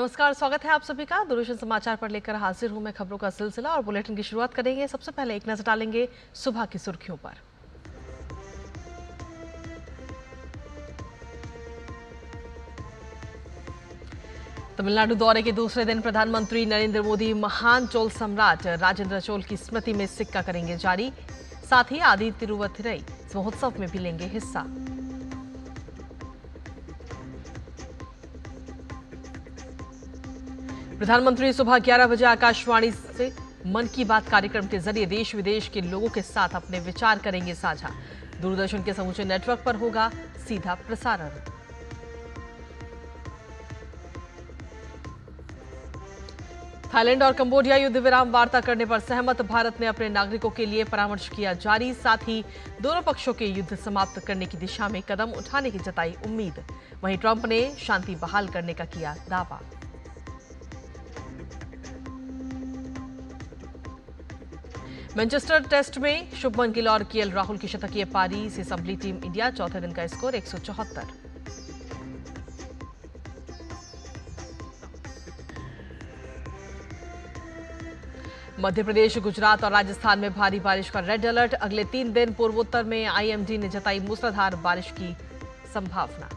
नमस्कार, स्वागत है आप सभी का। दूरदर्शन समाचार पर लेकर हाजिर हूं मैं खबरों का सिलसिला और बुलेटिन की शुरुआत करेंगे। सबसे पहले एक नजर डालेंगे सुबह की सुर्खियों पर। तमिलनाडु दौरे के दूसरे दिन प्रधानमंत्री नरेंद्र मोदी महान चोल सम्राट राजेंद्र चोल की स्मृति में सिक्का करेंगे जारी। साथ ही आदि तिरुवथिरई महोत्सव में भी लेंगे हिस्सा। प्रधानमंत्री सुबह 11 बजे आकाशवाणी से मन की बात कार्यक्रम के जरिए देश विदेश के लोगों के साथ अपने विचार करेंगे साझा। दूरदर्शन के समूचे नेटवर्क पर होगा सीधा प्रसारण। थाईलैंड और कंबोडिया युद्ध विराम वार्ता करने पर सहमत। भारत ने अपने नागरिकों के लिए परामर्श किया जारी। साथ ही दोनों पक्षों के युद्ध समाप्त करने की दिशा में कदम उठाने की जताई उम्मीद। वहीं ट्रंप ने शांति बहाल करने का किया दावा। मैनचेस्टर टेस्ट में शुभमन गिल और केएल राहुल की शतकीय पारी से संभली टीम इंडिया। चौथे दिन का स्कोर 174। मध्य प्रदेश, गुजरात और राजस्थान में भारी बारिश का रेड अलर्ट। अगले 3 दिन पूर्वोत्तर में आईएमडी ने जताई मूसलाधार बारिश की संभावना।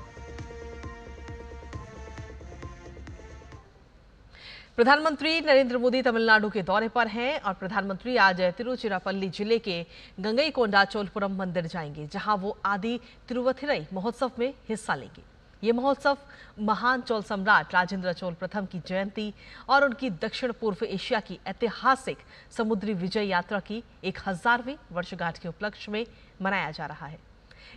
प्रधानमंत्री नरेंद्र मोदी तमिलनाडु के दौरे पर हैं और प्रधानमंत्री आज तिरुचिरापल्ली जिले के गंगईकोंडा चोलपुरम मंदिर जाएंगे, जहां वो आदि तिरुवथिरई महोत्सव में हिस्सा लेंगे। ये महोत्सव महान चोल सम्राट राजेंद्र चोल प्रथम की जयंती और उनकी दक्षिण पूर्व एशिया की ऐतिहासिक समुद्री विजय यात्रा की 1000वीं वर्षगांठ के उपलक्ष्य में मनाया जा रहा है।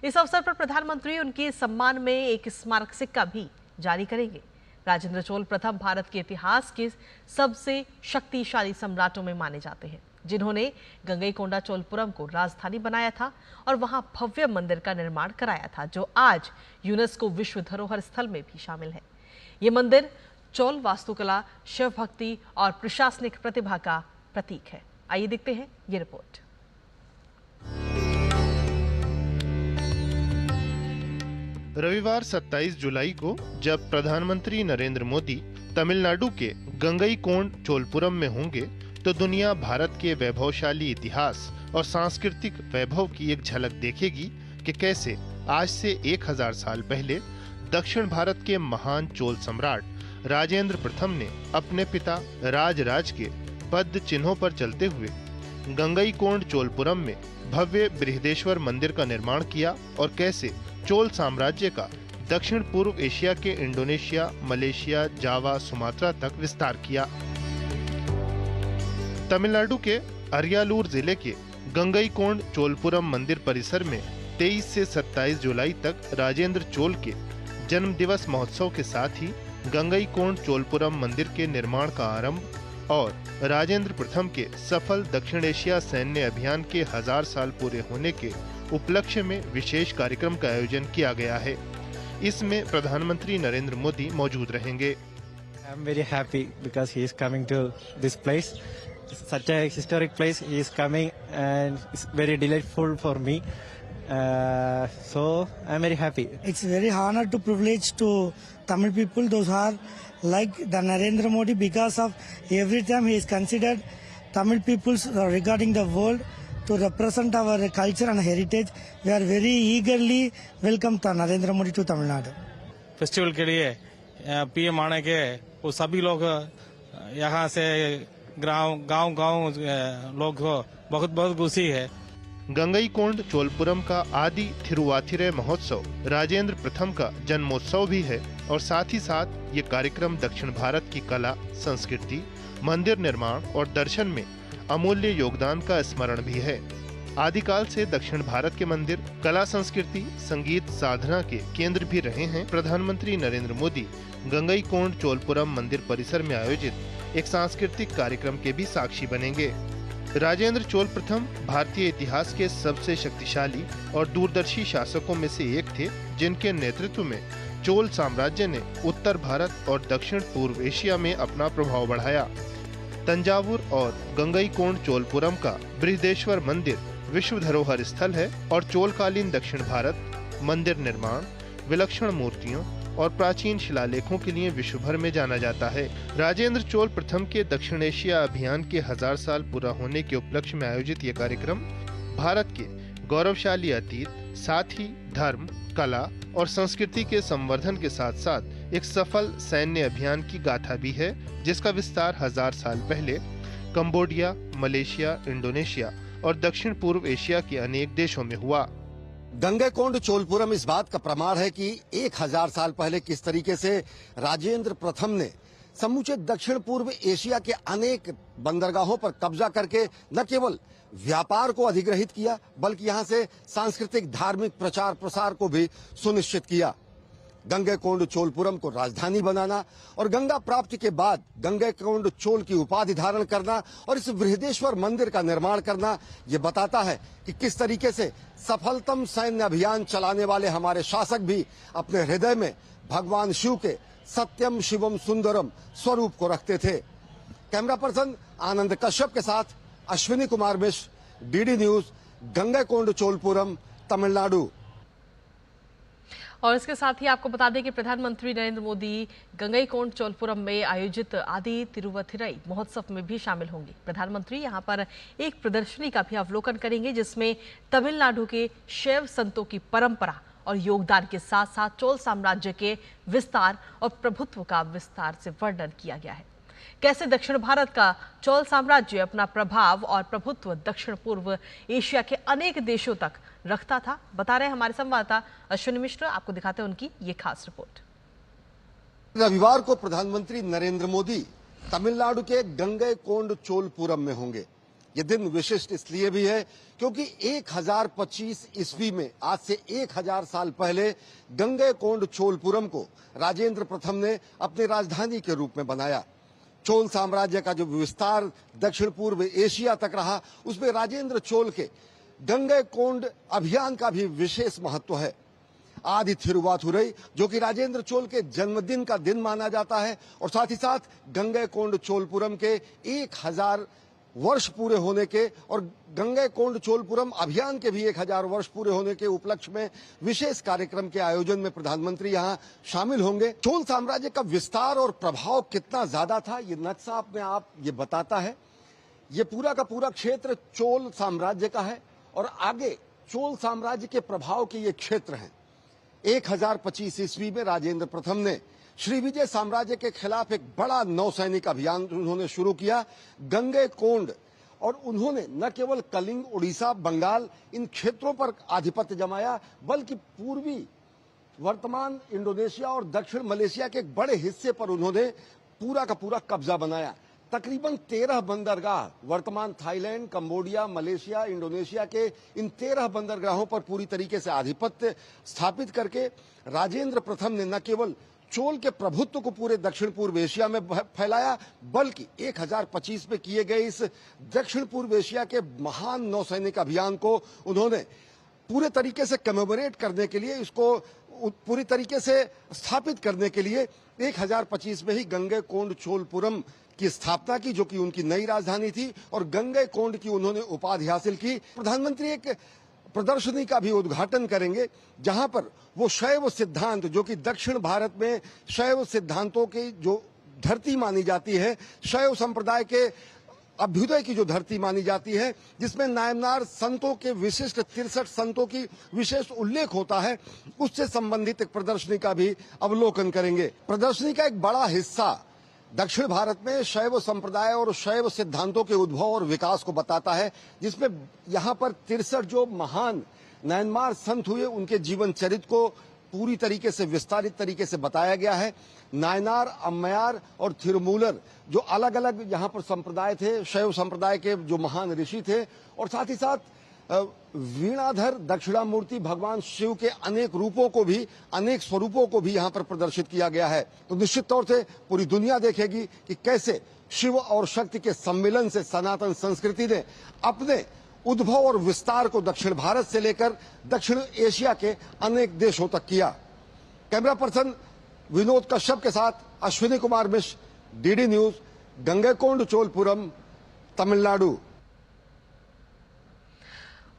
इस अवसर पर प्रधानमंत्री उनके सम्मान में एक स्मारक सिक्का भी जारी करेंगे। राजेंद्र चोल प्रथम भारत के इतिहास के सबसे शक्तिशाली सम्राटों में माने जाते हैं, जिन्होंने गंगईकोंडा चोलपुरम को राजधानी बनाया था और वहां भव्य मंदिर का निर्माण कराया था, जो आज यूनेस्को विश्व धरोहर स्थल में भी शामिल है। ये मंदिर चोल वास्तुकला, शिव भक्ति और प्रशासनिक प्रतिभा का प्रतीक है। आइए देखते हैं ये रिपोर्ट। रविवार 27 जुलाई को जब प्रधानमंत्री नरेंद्र मोदी तमिलनाडु के गंगईकोंड चोलपुरम में होंगे, तो दुनिया भारत के वैभवशाली इतिहास और सांस्कृतिक वैभव की एक झलक देखेगी कि कैसे आज से 1000 साल पहले दक्षिण भारत के महान चोल सम्राट राजेंद्र प्रथम ने अपने पिता राजराज के पद चिन्हों पर चलते हुए गंगईकोंड चोलपुरम में भव्य बृहदेश्वर मंदिर का निर्माण किया और कैसे चोल साम्राज्य का दक्षिण पूर्व एशिया के इंडोनेशिया, मलेशिया, जावा, सुमात्रा तक विस्तार किया। तमिलनाडु के अरियालूर जिले के गंगईकोंड चोलपुरम मंदिर परिसर में 23 से 27 जुलाई तक राजेंद्र चोल के जन्म दिवस महोत्सव के साथ ही गंगईकोंड चोलपुरम मंदिर के निर्माण का आरंभ और राजेंद्र प्रथम के सफल दक्षिण एशिया सैन्य अभियान के 1000 साल पूरे होने के उपलक्ष्य में विशेष कार्यक्रम का आयोजन किया गया है। इसमें प्रधानमंत्री नरेंद्र मोदी मौजूद रहेंगे। I am very happy because he is coming to this place. Such a historic place. He is coming and it's very delightful for me. So I am very happy. It's very honor to privilege to Tamil people, those who are like the Narendra Modi, because of every time he is considered Tamil peoples regarding the world to represent our culture and heritage. We are very eagerly welcome to Narendra Modi to Tamil Nadu. Festival के लिए PM आने के वो सभी लोग यहाँ से गांव लोग को बहुत बहुत खुशी है। गंगईकोंड चोलपुरम का आदि थिरुवाथिरई महोत्सव राजेंद्र प्रथम का जन्मोत्सव भी है और साथ ही साथ ये कार्यक्रम दक्षिण भारत की कला, संस्कृति, मंदिर निर्माण और दर्शन में अमूल्य योगदान का स्मरण भी है। आदिकाल से दक्षिण भारत के मंदिर कला, संस्कृति, संगीत, साधना के केंद्र भी रहे हैं। प्रधानमंत्री नरेंद्र मोदी गंगईकोंड चोलपुरम मंदिर परिसर में आयोजित एक सांस्कृतिक कार्यक्रम के भी साक्षी बनेंगे। राजेंद्र चोल प्रथम भारतीय इतिहास के सबसे शक्तिशाली और दूरदर्शी शासकों में से एक थे, जिनके नेतृत्व में चोल साम्राज्य ने उत्तर भारत और दक्षिण पूर्व एशिया में अपना प्रभाव बढ़ाया। तंजावुर और गंगईकोंड चोलपुरम का बृहदेश्वर मंदिर विश्व धरोहर स्थल है और चोलकालीन दक्षिण भारत मंदिर निर्माण, विलक्षण मूर्तियों और प्राचीन शिलालेखों के लिए विश्व भर में जाना जाता है। राजेंद्र चोल प्रथम के दक्षिण एशिया अभियान के 1000 साल पूरा होने के उपलक्ष्य में आयोजित ये कार्यक्रम भारत के गौरवशाली अतीत, साथ ही धर्म, कला और संस्कृति के संवर्धन के साथ साथ एक सफल सैन्य अभियान की गाथा भी है, जिसका विस्तार 1000 साल पहले कंबोडिया, मलेशिया, इंडोनेशिया और दक्षिण पूर्व एशिया के अनेक देशों में हुआ। गंगैकोंड चोलपुरम इस बात का प्रमाण है कि 1000 साल पहले किस तरीके से राजेंद्र प्रथम ने समूचे दक्षिण पूर्व एशिया के अनेक बंदरगाहों पर कब्जा करके न केवल व्यापार को अधिग्रहित किया, बल्कि यहां से सांस्कृतिक धार्मिक प्रचार प्रसार को भी सुनिश्चित किया। गंगैकोंड चोलपुरम को राजधानी बनाना और गंगा प्राप्ति के बाद गंगैकोंड चोल की उपाधि धारण करना और इस बृहदेश्वर मंदिर का निर्माण करना, ये बताता है कि किस तरीके से सफलतम सैन्य अभियान चलाने वाले हमारे शासक भी अपने हृदय में भगवान शिव के सत्यम शिवम सुंदरम स्वरूप को रखते थे। कैमरा पर्सन आनंद कश्यप के साथ अश्विनी कुमार मिश्र, डीडी न्यूज, गंगैकोंड चोलपुरम, तमिलनाडु। और इसके साथ ही आपको बता दें कि प्रधानमंत्री नरेंद्र मोदी गंगईकोंड चोलपुरम में आयोजित आदि तिरुवथिरई महोत्सव में भी शामिल होंगे। प्रधानमंत्री यहां पर एक प्रदर्शनी का भी अवलोकन करेंगे, जिसमें तमिलनाडु के शैव संतों की परंपरा और योगदान के साथ साथ चोल साम्राज्य के विस्तार और प्रभुत्व का विस्तार से वर्णन किया गया है। कैसे दक्षिण भारत का चोल साम्राज्य अपना प्रभाव और प्रभुत्व दक्षिण पूर्व एशिया के अनेक देशों तक रखता था, बता रहे हमारे संवाददाता अश्विनी मिश्र। आपको दिखाते हैं उनकी ये खास रिपोर्ट। रविवार को प्रधानमंत्री नरेंद्र मोदी तमिलनाडु के गंगैकोंड चोलपुरम में होंगे। ये दिन विशिष्ट इसलिए भी है क्योंकि 1025 ईस्वी में, आज से 1000 साल पहले, गंगैकोंड चोलपुरम को राजेंद्र प्रथम ने अपनी राजधानी के रूप में बनाया। चोल साम्राज्य का जो विस्तार दक्षिण पूर्व एशिया तक रहा, उसमें राजेंद्र चोल के गंगैकोंड अभियान का भी विशेष महत्व है। आदि थिरुवाथुरई, जो कि राजेंद्र चोल के जन्मदिन का दिन माना जाता है, और साथ ही साथ गंगैकोंड चोलपुरम के 1000 वर्ष पूरे होने के और गंगैकोंड चोलपुरम अभियान के भी 1000 वर्ष पूरे होने के उपलक्ष्य में विशेष कार्यक्रम के आयोजन में प्रधानमंत्री यहां शामिल होंगे। चोल साम्राज्य का विस्तार और प्रभाव कितना ज्यादा था, ये नक्शा अपने आप ये बताता है। ये पूरा का पूरा क्षेत्र चोल साम्राज्य का है और आगे चोल साम्राज्य के प्रभाव के ये क्षेत्र हैं। 1025 ईस्वी में राजेंद्र प्रथम ने श्रीविजय साम्राज्य के खिलाफ एक बड़ा नौसैनिक अभियान उन्होंने शुरू किया, गंगैकोंड, और उन्होंने न केवल कलिंग, उड़ीसा, बंगाल, इन क्षेत्रों पर आधिपत्य जमाया, बल्कि पूर्वी वर्तमान इंडोनेशिया और दक्षिण मलेशिया के एक बड़े हिस्से पर उन्होंने पूरा का पूरा कब्जा बनाया। तकरीबन 13 बंदरगाह, वर्तमान थाईलैंड, कंबोडिया, मलेशिया, इंडोनेशिया के इन 13 बंदरगाहों पर पूरी तरीके से आधिपत्य स्थापित करके राजेंद्र प्रथम ने न केवल चोल के प्रभुत्व को पूरे दक्षिण पूर्व एशिया में फैलाया, बल्कि 1025 में किए गए इस दक्षिण पूर्व एशिया के महान नौसैनिक अभियान को उन्होंने पूरे तरीके से कमेमोरेट करने के लिए, इसको पूरी तरीके से स्थापित करने के लिए 1025 में ही गंगैकोंड चोलपुरम की स्थापना की, जो कि उनकी नई राजधानी थी, और गंगैकोंड की उन्होंने उपाधि हासिल की। प्रधानमंत्री एक प्रदर्शनी का भी उद्घाटन करेंगे, जहां पर वो शैव सिद्धांत, जो कि दक्षिण भारत में शैव सिद्धांतों की जो धरती मानी जाती है, शैव संप्रदाय के अभ्युदय की जो धरती मानी जाती है, जिसमें नायनार संतों के विशिष्ट 63 संतों की विशेष उल्लेख होता है, उससे संबंधित एक प्रदर्शनी का भी अवलोकन करेंगे। प्रदर्शनी का एक बड़ा हिस्सा दक्षिण भारत में शैव संप्रदाय और शैव सिद्धांतों के उद्भव और विकास को बताता है, जिसमें यहाँ पर 63 जो महान नायनमार संत हुए, उनके जीवन चरित्र को पूरी तरीके से विस्तारित तरीके से बताया गया है। नायनार, अम्मयार और थिरुमूलर, जो अलग अलग यहाँ पर संप्रदाय थे, शैव संप्रदाय के जो महान ऋषि थे, और साथ ही साथ वीणाधर दक्षिणामूर्ति भगवान शिव के अनेक रूपों को भी, अनेक स्वरूपों को भी यहाँ पर प्रदर्शित किया गया है। तो निश्चित तौर से पूरी दुनिया देखेगी कि कैसे शिव और शक्ति के सम्मिलन से सनातन संस्कृति ने अपने उद्भव और विस्तार को दक्षिण भारत से लेकर दक्षिण एशिया के अनेक देशों तक किया। कैमरा पर्सन विनोद कश्यप के साथ अश्विनी कुमार मिश्र, डीडी न्यूज, गंगैकोंड चोलपुरम, तमिलनाडु।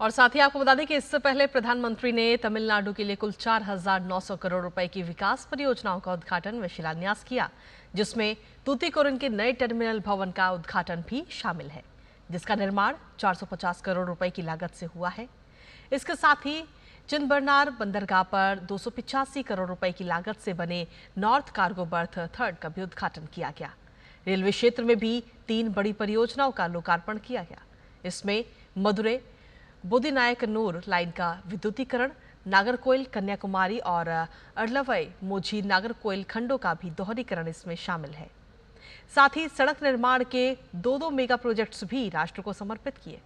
और साथ ही आपको बता दें कि इससे पहले प्रधानमंत्री ने तमिलनाडु के लिए कुल 4,900 करोड़ रुपए की विकास परियोजनाओं का उद्घाटन व शिलान्यास किया, जिसमें तूतीकोरिन के नए टर्मिनल भवन का उद्घाटन भी शामिल है, जिसका निर्माण 450 करोड़ रुपए की लागत से हुआ है। इसके साथ ही चिंबरनार बंदरगाह पर 285 करोड़ रुपए की लागत से बने नॉर्थ कार्गो बर्थ 3 का भी उद्घाटन किया गया। रेलवे क्षेत्र में भी 3 बड़ी परियोजनाओं का लोकार्पण किया गया। इसमें मदुरै बोदीनायकनूर लाइन का विद्युतीकरण, नागरकोइल कन्याकुमारी और अरलवई मोझी नागरकोइल खंडों का भी दोहरीकरण इसमें शामिल है। साथ ही सड़क निर्माण के 2 मेगा प्रोजेक्ट्स भी राष्ट्र को समर्पित किए,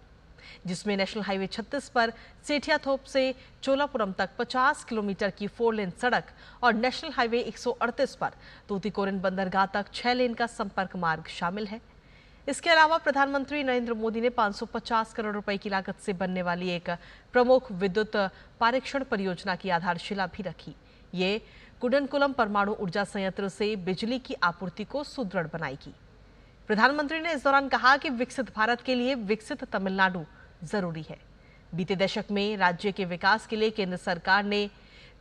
जिसमें नेशनल हाईवे 36 पर सेठियाथोप से चोलापुरम तक 50 किलोमीटर की 4 लेन सड़क और नेशनल हाईवे 138 पर तूतीकोरिन बंदरगाह तक 6 लेन का संपर्क मार्ग शामिल है। इसके अलावा प्रधानमंत्री नरेंद्र मोदी ने 550 करोड़ रुपए की लागत से बनने वाली एक प्रमुख विद्युत पारेषण परियोजना की आधारशिला भी रखी। ये कुडनकुलम परमाणु ऊर्जा संयंत्र से बिजली की आपूर्ति को सुदृढ़ बनाएगी। प्रधानमंत्री ने इस दौरान कहा कि विकसित भारत के लिए विकसित तमिलनाडु जरूरी है। बीते दशक में राज्य के विकास के लिए केंद्र सरकार ने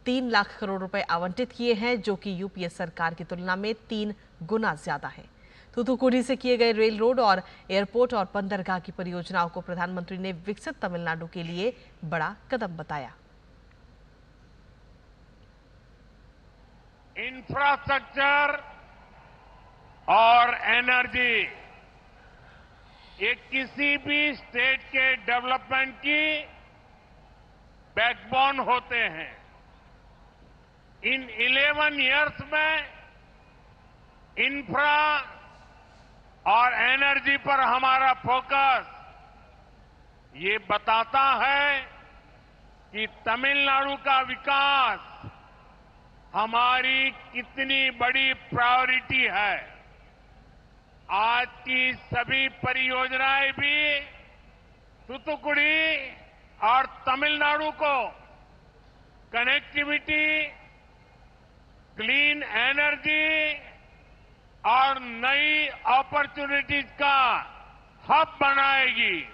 3 लाख करोड़ रुपए आवंटित किए हैं, जो कि यूपीए सरकार की तुलना में 3 गुना ज्यादा है। तूतुकुड़ी से किए गए रेल रोड और एयरपोर्ट और बंदरगाह की परियोजनाओं को प्रधानमंत्री ने विकसित तमिलनाडु के लिए बड़ा कदम बताया। इंफ्रास्ट्रक्चर और एनर्जी ये किसी भी स्टेट के डेवलपमेंट की बैकबोन होते हैं। इन 11 इयर्स में इंफ्रा और एनर्जी पर हमारा फोकस ये बताता है कि तमिलनाडु का विकास हमारी कितनी बड़ी प्रायोरिटी है। आज की सभी परियोजनाएं भी तूतुकुड़ी और तमिलनाडु को कनेक्टिविटी, क्लीन एनर्जी और नई अपॉर्चुनिटीज का हब बनाएगी।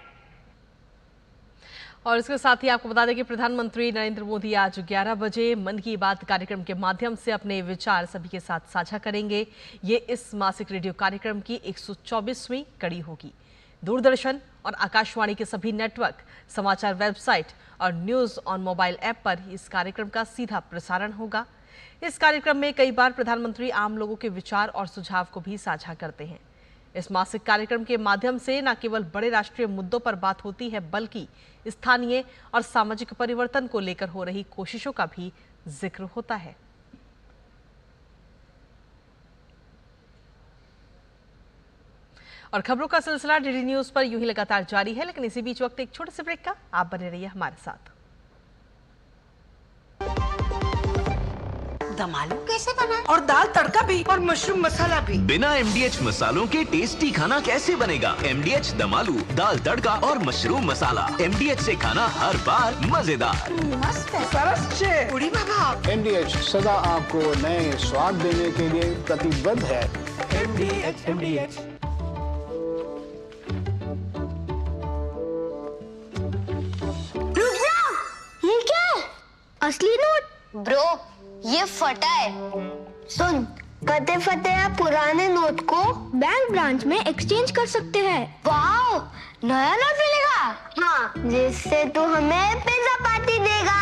और इसके साथ ही आपको बता दें कि प्रधानमंत्री नरेंद्र मोदी आज 11 बजे मन की बात कार्यक्रम के माध्यम से अपने विचार सभी के साथ साझा करेंगे। ये इस मासिक रेडियो कार्यक्रम की 124वीं कड़ी होगी। दूरदर्शन और आकाशवाणी के सभी नेटवर्क, समाचार वेबसाइट और न्यूज ऑन मोबाइल ऐप पर इस कार्यक्रम का सीधा प्रसारण होगा। इस कार्यक्रम में कई बार प्रधानमंत्री आम लोगों के विचार और सुझाव को भी साझा करते हैं। इस मासिक कार्यक्रम के माध्यम से न केवल बड़े राष्ट्रीय मुद्दों पर बात होती है, बल्कि स्थानीय और सामाजिक परिवर्तन को लेकर हो रही कोशिशों का भी जिक्र होता है। और खबरों का सिलसिला डीडी न्यूज पर यूं ही लगातार जारी है, लेकिन इसी बीच वक्त एक छोटे से ब्रेक का। आप बने रहिए हमारे साथ। दम आलू कैसे बना और दाल तड़का भी और मशरूम मसाला भी। बिना MDH मसालों के टेस्टी खाना कैसे बनेगा? MDH दम आलू, दाल तड़का और मशरूम मसाला। MDH से खाना हर बार मजेदार। मस्त है, सरस छे। उड़ी बाबा। MDH सदा आपको नए स्वाद देने के लिए प्रतिबद्ध है। MDH। रुक जाओ, ये क्या है? असली नोट? ब्रो, ये फटा है। सुन, कते फटे या पुराने नोट को बैंक ब्रांच में एक्सचेंज कर सकते हैं। वाओ, नया नोट मिलेगा? हाँ, जिससे तू हमें पिज्जा पार्टी देगा।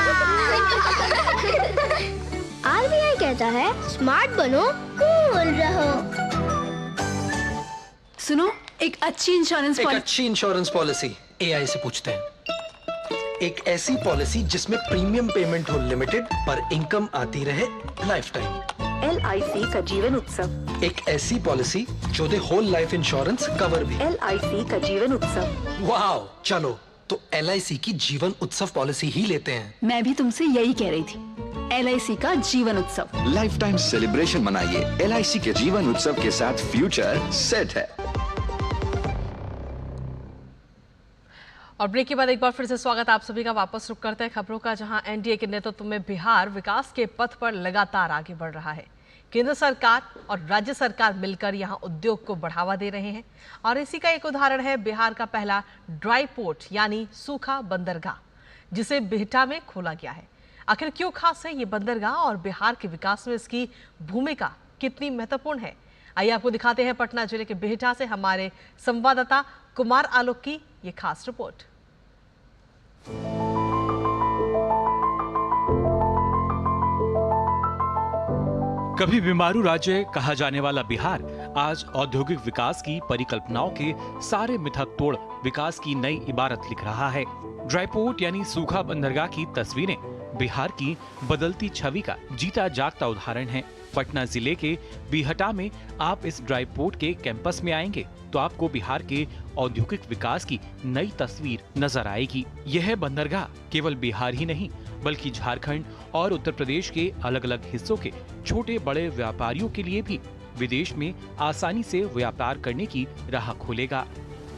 RBI कहता है स्मार्ट बनो, कूल रहो। सुनो, एक अच्छी इंश्योरेंस पॉलिसी AI से पूछते हैं। एक ऐसी पॉलिसी जिसमें प्रीमियम पेमेंट हो लिमिटेड पर इनकम आती रहे लाइफ टाइम। LIC का जीवन उत्सव। एक ऐसी पॉलिसी जो दे होल लाइफ इंश्योरेंस कवर भी। LIC का जीवन उत्सव। वाओ, चलो तो LIC की जीवन उत्सव पॉलिसी ही लेते हैं। मैं भी तुमसे यही कह रही थी। LIC का जीवन उत्सव। लाइफ टाइम सेलिब्रेशन मनाइए LIC के जीवन उत्सव के साथ। फ्यूचर सेट है। और ब्रेक के बाद एक बार फिर से स्वागत आप सभी का। वापस रुक करते हैं खबरों का, जहां NDA के नेतृत्व में बिहार विकास के पथ पर लगातार आगे बढ़ रहा है। केंद्र सरकार और राज्य सरकार मिलकर यहां उद्योग को बढ़ावा दे रहे हैं, और इसी का एक उदाहरण है बिहार का पहला ड्राई पोर्ट यानी सूखा बंदरगाह। जिसे बिहटा में खोला गया है। आखिर क्यों खास है ये बंदरगाह और बिहार के विकास में इसकी भूमिका कितनी महत्वपूर्ण है? आइए आपको दिखाते हैं पटना जिले के बिहटा से हमारे संवाददाता कुमार आलोक की ये खास रिपोर्ट। कभी बीमारू राज्य कहा जाने वाला बिहार आज औद्योगिक विकास की परिकल्पनाओं के सारे मिथक तोड़ विकास की नई इबारत लिख रहा है। ड्राईपोर्ट यानी सूखा बंदरगाह की तस्वीरें बिहार की बदलती छवि का जीता जागता उदाहरण है। पटना जिले के बिहटा में आप इस ड्राईपोर्ट के कैंपस में आएंगे तो आपको बिहार के औद्योगिक विकास की नई तस्वीर नजर आएगी। यह बंदरगाह केवल बिहार ही नहीं बल्कि झारखंड और उत्तर प्रदेश के अलग अलग हिस्सों के छोटे बड़े व्यापारियों के लिए भी विदेश में आसानी से व्यापार करने की राह खोलेगा।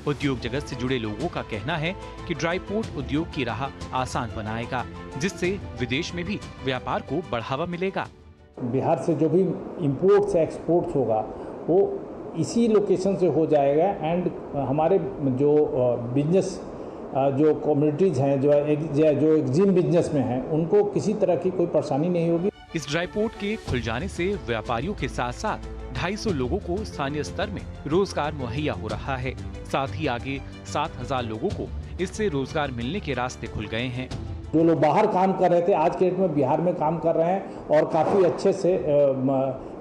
उद्योग जगत से जुड़े लोगों का कहना है कि ड्राईपोर्ट उद्योग की राह आसान बनाएगा, जिससे विदेश में भी व्यापार को बढ़ावा मिलेगा। बिहार से जो भी इंपोर्ट से एक्सपोर्ट होगा वो इसी लोकेशन से हो जाएगा एंड हमारे जो बिजनेस जो कम्युनिटीज हैं जो एग्जिम बिजनेस में हैं उनको किसी तरह की कोई परेशानी नहीं होगी। इस ड्राईपोर्ट के खुल जाने से व्यापारियों के साथ साथ 250 लोगों को स्थानीय स्तर में रोजगार मुहैया हो रहा है। साथ ही आगे 7000 लोगों को इससे रोजगार मिलने के रास्ते खुल गए हैं। जो लोग बाहर काम कर रहे थे आज के डेट में बिहार में काम कर रहे हैं और काफी अच्छे से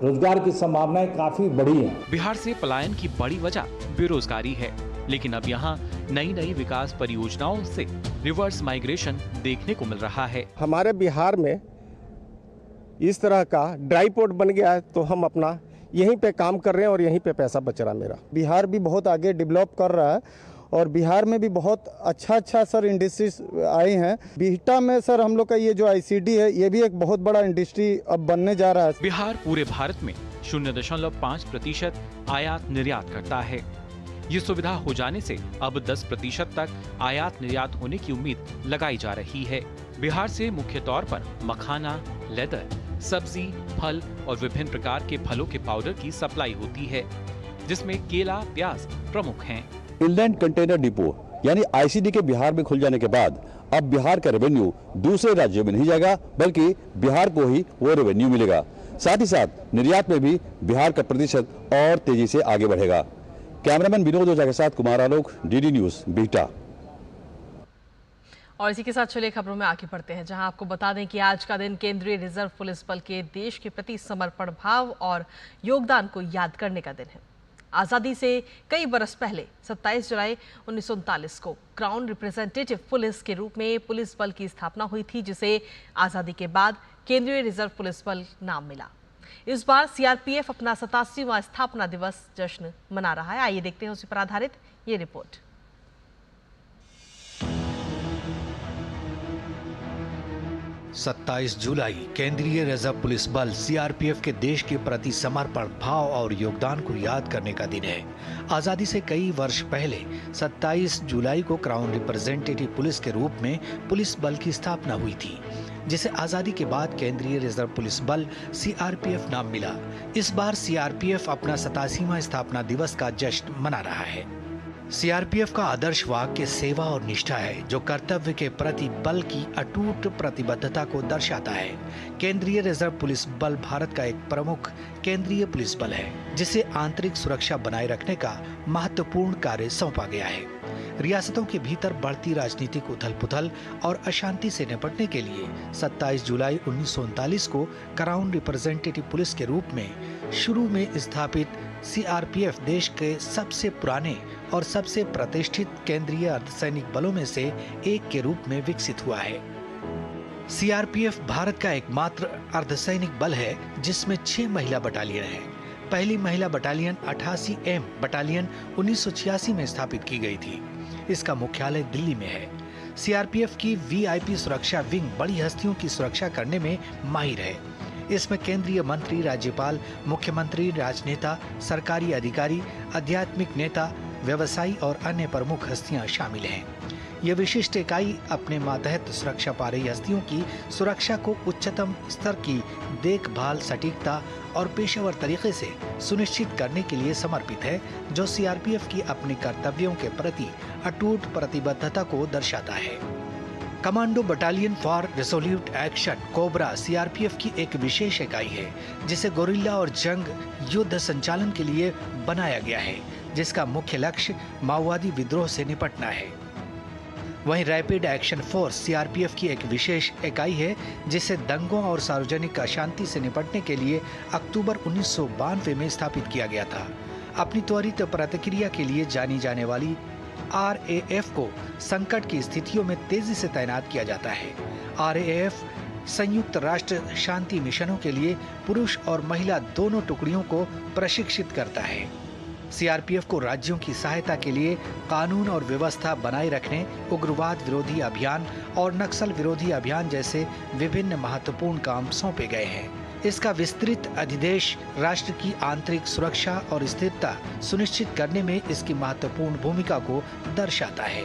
रोजगार की संभावनाएं काफी बढ़ी हैं। बिहार से पलायन की बड़ी वजह बेरोजगारी है, लेकिन अब यहाँ नई नई विकास परियोजनाओं से रिवर्स माइग्रेशन देखने को मिल रहा है। हमारे बिहार में इस तरह का ड्राईपोर्ट बन गया है तो हम अपना यहीं पे काम कर रहे हैं और यहीं पे पैसा बच रहा है मेरा। बिहार भी बहुत आगे डेवलप कर रहा है और बिहार में भी बहुत अच्छा सर इंडस्ट्रीज आए हैं। बिहटा में सर हम लोग का ये जो आईसीडी है ये भी एक बहुत बड़ा इंडस्ट्री अब बनने जा रहा है। बिहार पूरे भारत में 0.5% आयात निर्यात करता है। ये सुविधा हो जाने से अब 10% तक आयात निर्यात होने की उम्मीद लगाई जा रही है। बिहार से मुख्य तौर पर मखाना, लेदर, सब्जी, फल और विभिन्न प्रकार के फलों के पाउडर की सप्लाई होती है, जिसमें केला, प्याज प्रमुख हैं। इनलैंड कंटेनर डिपो यानी आईसीडी के बिहार में खुल जाने के बाद अब बिहार का रेवेन्यू दूसरे राज्यों में नहीं जाएगा बल्कि बिहार को ही वो रेवेन्यू मिलेगा। साथ ही साथ निर्यात में भी बिहार का प्रतिशत और तेजी से आगे बढ़ेगा। कैमरामैन विनोद ओझा के साथ कुमार आलोक, डीडी न्यूज, बिहटा। और इसी के साथ चलिए खबरों में आगे बढ़ते हैं, जहां आपको बता दें कि आज का दिन केंद्रीय रिजर्व पुलिस बल के देश के प्रति समर्पण भाव और योगदान को याद करने का दिन है। आज़ादी से कई बरस पहले 27 जुलाई 1939 को क्राउन रिप्रेजेंटेटिव पुलिस के रूप में पुलिस बल की स्थापना हुई थी, जिसे आज़ादी के बाद केंद्रीय रिजर्व पुलिस बल नाम मिला। इस बार सीआरपीएफ अपना 87वां स्थापना दिवस जश्न मना रहा है। आइए देखते हैं उसी पर आधारित ये रिपोर्ट। सत्ताईस जुलाई केंद्रीय रिजर्व पुलिस बल सीआरपीएफ के देश के प्रति समर्पण भाव और योगदान को याद करने का दिन है। आजादी से कई वर्ष पहले 27 जुलाई को क्राउन रिप्रेजेंटेटिव पुलिस के रूप में पुलिस बल की स्थापना हुई थी, जिसे आजादी के बाद केंद्रीय रिजर्व पुलिस बल सीआरपीएफ नाम मिला। इस बार सीआरपीएफ अपना 87वां स्थापना दिवस का जश्न मना रहा है। सीआरपीएफ का आदर्श वाक्य सेवा और निष्ठा है, जो कर्तव्य के प्रति बल की अटूट प्रतिबद्धता को दर्शाता है। केंद्रीय रिजर्व पुलिस बल भारत का एक प्रमुख केंद्रीय पुलिस बल है, जिसे आंतरिक सुरक्षा बनाए रखने का महत्वपूर्ण कार्य सौंपा गया है। रियासतों के भीतर बढ़ती राजनीतिक उथल-पुथल और अशांति से निपटने के लिए 27 जुलाई 1939 को क्राउन रिप्रेजेंटेटिव पुलिस के रूप में शुरू में स्थापित सीआरपीएफ देश के सबसे पुराने और सबसे प्रतिष्ठित केंद्रीय अर्धसैनिक बलों में से एक के रूप में विकसित हुआ है। सीआरपीएफ भारत का एकमात्र अर्धसैनिक बल है जिसमें 6 महिला बटालियन हैं। पहली महिला बटालियन 88M बटालियन 1986 में स्थापित की गई थी। इसका मुख्यालय दिल्ली में है। सीआरपीएफ की वीआईपी सुरक्षा विंग बड़ी हस्तियों की सुरक्षा करने में माहिर है। इसमें केंद्रीय मंत्री, राज्यपाल, मुख्यमंत्री, राजनेता, सरकारी अधिकारी, आध्यात्मिक नेता, व्यवसायी और अन्य प्रमुख हस्तियां शामिल हैं। यह विशिष्ट इकाई अपने मातहत सुरक्षा पा रही हस्तियों की सुरक्षा को उच्चतम स्तर की देखभाल, सटीकता और पेशेवर तरीके से सुनिश्चित करने के लिए समर्पित है, जो सीआरपीएफ की अपने कर्तव्यों के प्रति अटूट प्रतिबद्धता को दर्शाता है। Commando battalion for resolute action COBRA CRPF की एक विशेष इकाई है जिसे गोरिल्ला और जंग युद्ध संचालन के लिए बनाया गया है, जिसका मुख्य लक्ष्य माओवादी विद्रोह से निपटना है। वहीं रैपिड एक्शन फोर्स सीआरपीएफ की एक विशेष इकाई है जिसे दंगों और सार्वजनिक अशांति से निपटने के लिए अक्टूबर 1992 में स्थापित किया गया था। अपनी त्वरित प्रतिक्रिया के लिए जानी जाने वाली RAF को संकट की स्थितियों में तेजी से तैनात किया जाता है। RAF संयुक्त राष्ट्र शांति मिशनों के लिए पुरुष और महिला दोनों टुकड़ियों को प्रशिक्षित करता है। सीआरपीएफ को राज्यों की सहायता के लिए कानून और व्यवस्था बनाए रखने, उग्रवाद विरोधी अभियान और नक्सल विरोधी अभियान जैसे विभिन्न महत्वपूर्ण काम सौंपे गए हैं। इसका विस्तृत अधिदेश राष्ट्र की आंतरिक सुरक्षा और स्थिरता सुनिश्चित करने में इसकी महत्वपूर्ण भूमिका को दर्शाता है।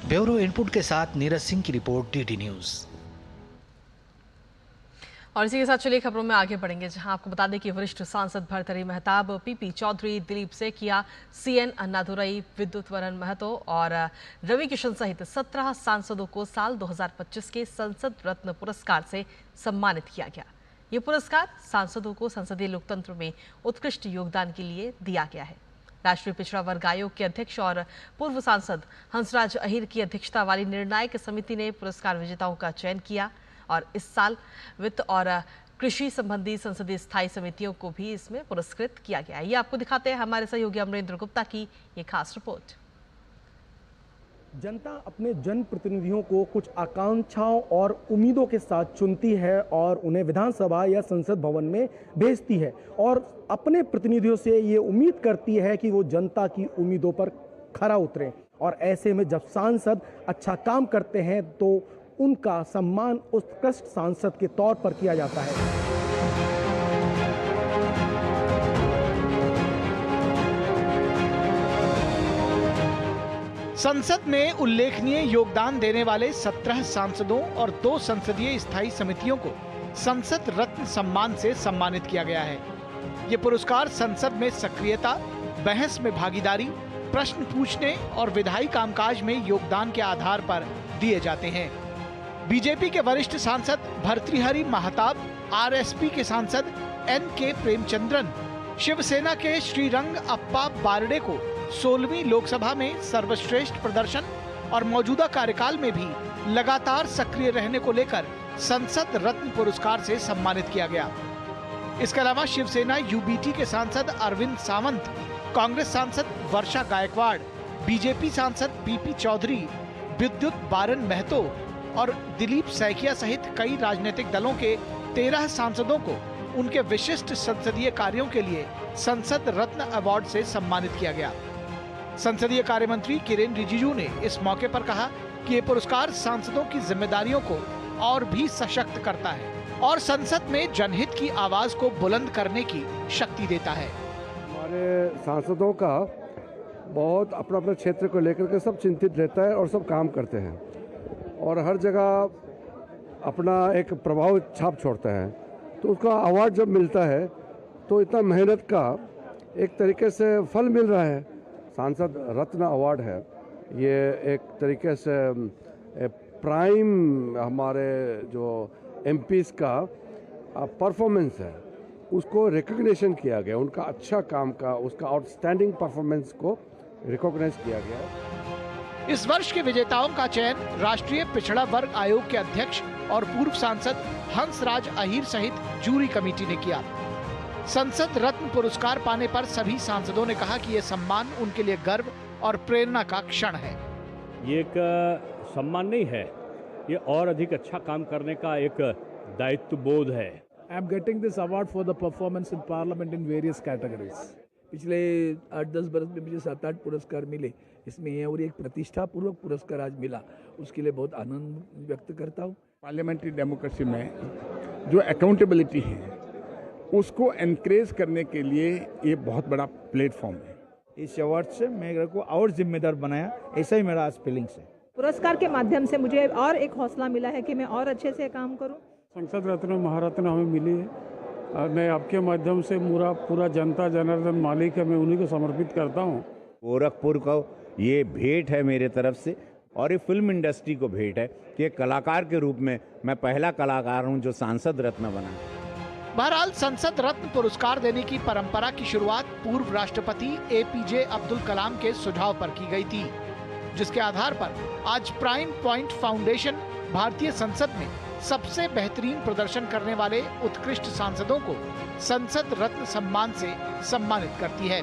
ब्यूरो इनपुट के साथ नीरज सिंह की रिपोर्ट, DD न्यूज। और इसी के साथ चलिए खबरों में आगे बढ़ेंगे, जहां आपको बता दें कि वरिष्ठ सांसद भर्तृहरि महताब, PP चौधरी, दिलीप सेकिया, CN अन्नादुरई, विद्युत वरण महतो और रवि किशन सहित 17 सांसदों को साल 2025 के संसद रत्न पुरस्कार से सम्मानित किया गया। ये पुरस्कार सांसदों को संसदीय लोकतंत्र में उत्कृष्ट योगदान के लिए दिया गया है। राष्ट्रीय पिछड़ा वर्ग आयोग के अध्यक्ष और पूर्व सांसद हंसराज अहीर की अध्यक्षता वाली निर्णायक समिति ने पुरस्कार विजेताओं का चयन किया और इस साल वित्त और कृषि संबंधी संसदीय स्थायी समितियों को भी इसमें पुरस्कृत किया गया है। ये आपको दिखाते हैं हमारे सहयोगी अमरेंद्र गुप्ता की ये खास रिपोर्ट। जनता अपने जनप्रतिनिधियों को कुछ आकांक्षाओं और उम्मीदों के साथ चुनती है और उन्हें विधानसभा या संसद भवन में भेजती है और अपने प्रतिनिधियों से ये उम्मीद करती है कि वो जनता की उम्मीदों पर खरा उतरें। और ऐसे में जब सांसद अच्छा काम करते हैं तो उनका सम्मान उत्कृष्ट सांसद के तौर पर किया जाता है। संसद में उल्लेखनीय योगदान देने वाले 17 सांसदों और 2 संसदीय स्थायी समितियों को संसद रत्न सम्मान से सम्मानित किया गया है। ये पुरस्कार संसद में सक्रियता, बहस में भागीदारी, प्रश्न पूछने और विधायी कामकाज में योगदान के आधार पर दिए जाते हैं। बीजेपी के वरिष्ठ सांसद भर्तृहरि महताब, RSP के सांसद NK प्रेमचंद्रन, शिवसेना के श्रीरंग अप्पा बारडे को 16वीं लोकसभा में सर्वश्रेष्ठ प्रदर्शन और मौजूदा कार्यकाल में भी लगातार सक्रिय रहने को लेकर संसद रत्न पुरस्कार से सम्मानित किया गया। इसके अलावा शिवसेना UBT के सांसद अरविंद सावंत, कांग्रेस सांसद वर्षा गायकवाड़, बीजेपी सांसद PP चौधरी, विद्युत बारन महतो और दिलीप सैकिया सहित कई राजनीतिक दलों के 13 सांसदों को उनके विशिष्ट संसदीय कार्यों के लिए संसद रत्न अवार्ड से सम्मानित किया गया। संसदीय कार्य मंत्री किरेन रिजिजू ने इस मौके पर कहा कि ये पुरस्कार सांसदों की जिम्मेदारियों को और भी सशक्त करता है और संसद में जनहित की आवाज को बुलंद करने की शक्ति देता है। हमारे सांसदों का बहुत अपना अपना क्षेत्र को लेकर के सब चिंतित रहता है और सब काम करते हैं और हर जगह अपना एक प्रभाव छाप छोड़ता है। तो उसका अवार्ड जब मिलता है तो इतना मेहनत का एक तरीके से फल मिल रहा है। सांसद रत्न अवार्ड है, ये एक तरीके से प्राइम हमारे जो MPs का परफॉर्मेंस है उसको रिकॉग्निशन किया गया, उनका अच्छा काम का, उसका आउटस्टैंडिंग परफॉर्मेंस को रिकॉग्नाइज किया गया। इस वर्ष के विजेताओं का चयन राष्ट्रीय पिछड़ा वर्ग आयोग के अध्यक्ष और पूर्व सांसद हंसराज अहीर सहित जूरी कमेटी ने किया। संसद रत्न पुरस्कार पाने पर सभी सांसदों ने कहा कि ये सम्मान उनके लिए गर्व और प्रेरणा का क्षण है। ये एक सम्मान नहीं है, ये और अधिक अच्छा काम करने का एक दायित्व बोध है। I am getting this award for the performance in parliament in various categories. पिछले 8-10 बरस में मुझे 7-8 पुरस्कार मिले, इसमें ये और एक प्रतिष्ठापूर्वक पुरस्कार आज मिला, उसके लिए बहुत आनंद व्यक्त करता हूँ। पार्लियामेंट्री डेमोक्रेसी में जो अकाउंटेबिलिटी है उसको एनकरेज करने के लिए ये बहुत बड़ा प्लेटफॉर्म है। इस अवार्ड से मेरे को और जिम्मेदार बनाया, ऐसा ही मेरा आज फीलिंग्स है। पुरस्कार के माध्यम से मुझे और एक हौसला मिला है कि मैं और अच्छे से काम करूं। संसद रत्न महारत्न हमें मिली है और मैं आपके माध्यम से पूरा जनता जनार्दन मालिक है, मैं उन्हीं को समर्पित करता हूँ। गोरखपुर को ये भेंट है मेरे तरफ से, और ये फिल्म इंडस्ट्री को भेंट है कि एक कलाकार के रूप में मैं पहला कलाकार हूं जो सांसद रत्न बना। बहरहाल संसद रत्न पुरस्कार देने की परंपरा की शुरुआत पूर्व राष्ट्रपति APJ अब्दुल कलाम के सुझाव पर की गई थी, जिसके आधार पर आज प्राइम पॉइंट फाउंडेशन भारतीय संसद में सबसे बेहतरीन प्रदर्शन करने वाले उत्कृष्ट सांसदों को संसद रत्न सम्मान से सम्मानित करती है।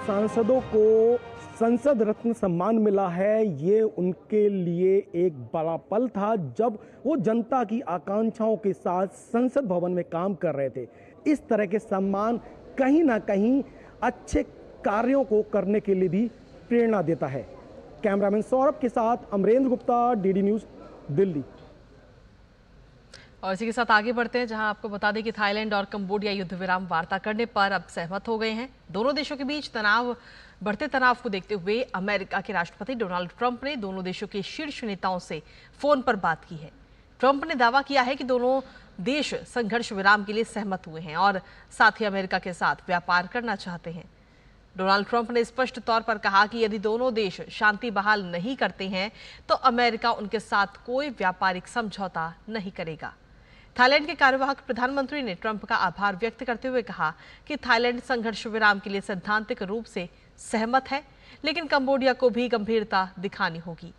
सांसदों को संसद रत्न सम्मान मिला है, ये उनके लिए एक बड़ा पल था जब वो जनता की आकांक्षाओं के साथ संसद भवन में काम कर रहे थे। इस तरह के सम्मान कहीं ना कहीं अच्छे कार्यों को करने के लिए भी प्रेरणा देता है। कैमरामैन सौरभ के साथ अमरेंद्र गुप्ता, DD न्यूज़, दिल्ली। और इसी के साथ आगे बढ़ते हैं, जहां आपको बता दें कि थाईलैंड और कंबोडिया युद्ध विराम वार्ता करने पर अब सहमत हो गए हैं। दोनों देशों के बीच बढ़ते तनाव को देखते हुए अमेरिका के राष्ट्रपति डोनाल्ड ट्रंप ने दोनों देशों के शीर्ष नेताओं से फोन पर बात की है। ट्रंप ने दावा किया है कि दोनों देश संघर्ष विराम के लिए सहमत हुए हैं और साथ ही अमेरिका के साथ व्यापार करना चाहते हैं। डोनाल्ड ट्रंप ने स्पष्ट तौर पर कहा कि यदि दोनों देश शांति बहाल नहीं करते हैं तो अमेरिका उनके साथ कोई व्यापारिक समझौता नहीं करेगा। थाईलैंड के कार्यवाहक प्रधानमंत्री ने ट्रंप का आभार व्यक्त करते हुए कहा कि थाईलैंड संघर्ष विराम के लिए सैद्धांतिक रूप से सहमत है, लेकिन कंबोडिया को भी गंभीरता दिखानी होगी।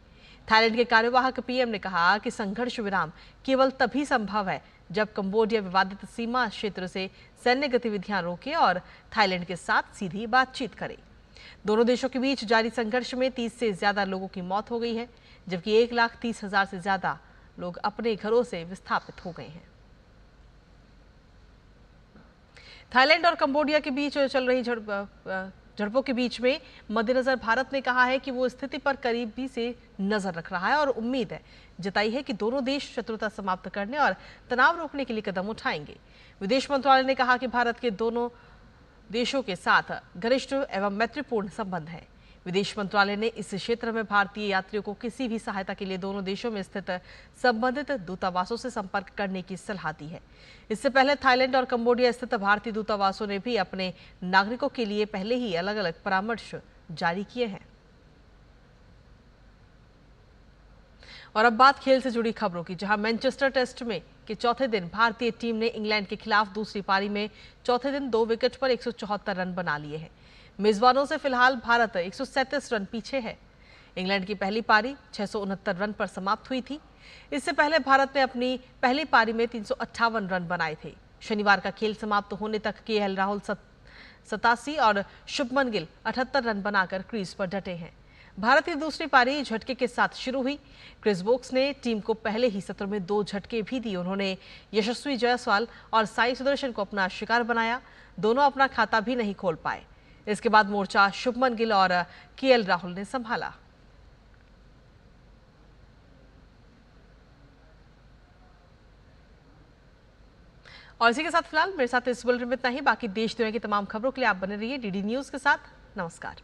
थाईलैंड के कार्यवाहक PM ने कहा कि संघर्ष विराम केवल तभी संभव है जब कंबोडिया विवादित सीमा क्षेत्र से सैन्य गतिविधियां रोके और थाईलैंड के साथ सीधी बातचीत करे। दोनों देशों के बीच जारी संघर्ष में 30 से ज्यादा लोगों की मौत हो गई है, जबकि 1,30,000 से ज्यादा लोग अपने घरों से विस्थापित हो गए हैं। थाईलैंड और कंबोडिया के बीच चल रही झड़पों के बीच में मद्देनजर भारत ने कहा है कि वो स्थिति पर करीबी से नजर रख रहा है और उम्मीद जताई है कि दोनों देश शत्रुता समाप्त करने और तनाव रोकने के लिए कदम उठाएंगे। विदेश मंत्रालय ने कहा कि भारत के दोनों देशों के साथ घनिष्ठ एवं मैत्रीपूर्ण संबंध है। विदेश मंत्रालय ने इस क्षेत्र में भारतीय यात्रियों को किसी भी सहायता के लिए दोनों देशों में स्थित संबंधित दूतावासों से संपर्क करने की सलाह दी है। इससे पहले थाईलैंड और कंबोडिया स्थित भारतीय दूतावासों ने भी अपने नागरिकों के लिए पहले ही अलग अलग परामर्श जारी किए हैं। और अब बात खेल से जुड़ी खबरों की, जहां मैनचेस्टर टेस्ट में के चौथे दिन भारतीय टीम ने इंग्लैंड के खिलाफ दूसरी पारी में चौथे दिन 2 विकेट पर 174 रन बना लिए हैं। मेजबानों से फिलहाल भारत 137 रन पीछे है। इंग्लैंड की पहली पारी 669 रन पर समाप्त हुई थी। इससे पहले भारत ने अपनी पहली पारी में 358 रन बनाए थे। शनिवार का खेल समाप्त होने तक KL राहुल 87 और शुभमन गिल 78 रन बनाकर क्रीज पर डटे हैं। भारत की दूसरी पारी झटके के साथ शुरू हुई। क्रिस वोक्स ने टीम को पहले ही सत्र में 2 झटके भी दिए। उन्होंने यशस्वी जायसवाल और साई सुदर्शन को अपना शिकार बनाया। दोनों अपना खाता भी नहीं खोल पाए। इसके बाद मोर्चा शुभमन गिल और KL राहुल ने संभाला। और इसी के साथ फिलहाल मेरे साथ इस बुलेटिन में इतना ही। बाकी देश दुनिया की तमाम खबरों के लिए आप बने रहिए DD न्यूज़ के साथ। नमस्कार।